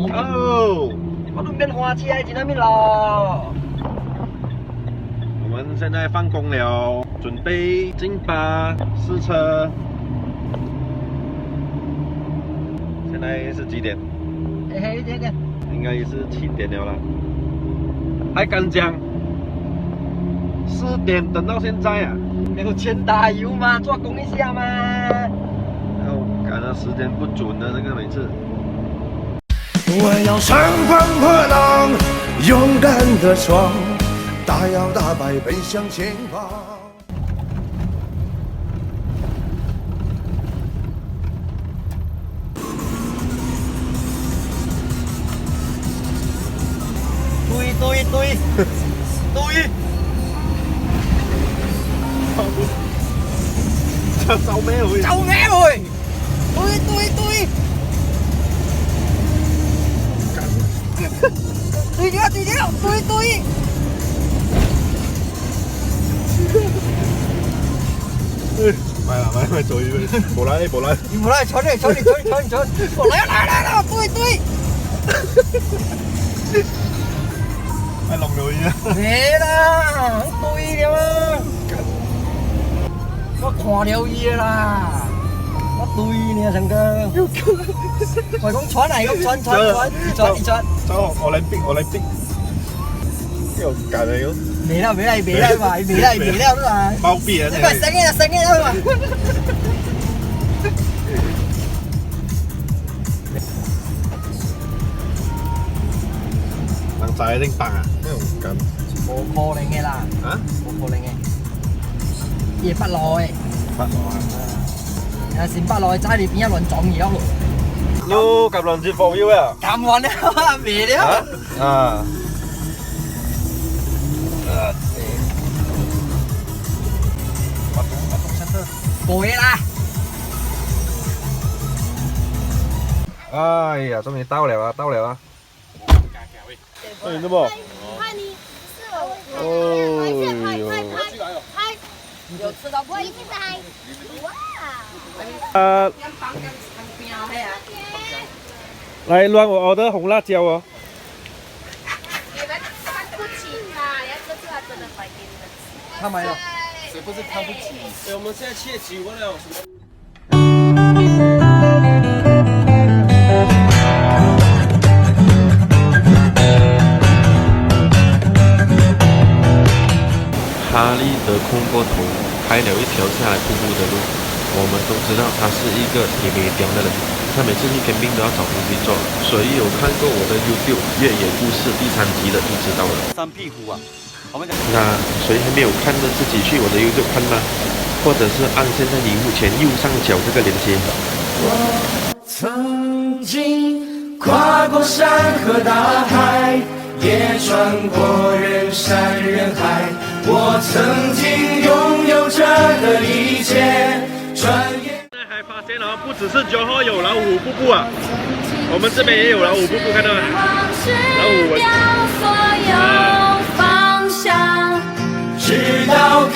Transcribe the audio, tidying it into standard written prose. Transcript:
哦，我都变花车在那边咯。我们现在放工了，准备进巴试车。现在是几点？嘿，这个应该是7点了啦。还敢讲4点等到现在啊？没有钱打油嘛，做工一下嘛。赶的时间不准的，这个每次。我要乘风破浪，勇敢的闯，大摇大摆奔向前方。對，收咩會？做咩會？對，對，咪做無啦啦，你唔來坐你，我來，對。係龍女啊！咩啦，對了啊！我看了伊啦，我對呢，陳哥。我講穿嚟，穿，走，Olympic，又緊啊要。未啦都係。包庇啊！你咪醒嘅嘛。能仔一定白啊！呢種緊。冇可能嘅啦。啊？冇可能嘅。夜不來。不來啊！線不來，齋你邊一輪撞而家。Lu cặp lần trên phòng yêu à? Cảm ơn em, về đấy. À. Bồi là. Ai à, trong này tao lèo à. Ôi, nó bỏ. Ôi. 有吃到不？一起来。哇。来乱我 order 红辣椒哦。你们看不起他，要这次他真的买给你们吃。他买了。谁不是看不起？我们现在切几万了，什么？哈利得空过头，开了一条下来瀑布的路。我们都知道他是一个铁皮雕的人，他每次去天兵都要找东西做。谁有看过我的 YouTube 越野故事第3集的就知道了。三壁虎啊！那谁还没有看的，自己去我的 YouTube 看吧，或者是按现在荧幕前右上角这个连接。我曾经跨过山和大海，也穿过人山人海。我曾经拥有着的一切，转眼。现在还发现哦，不只是九号有老虎瀑布啊，我们这边也有老虎瀑布，看到吗？老虎纹。直到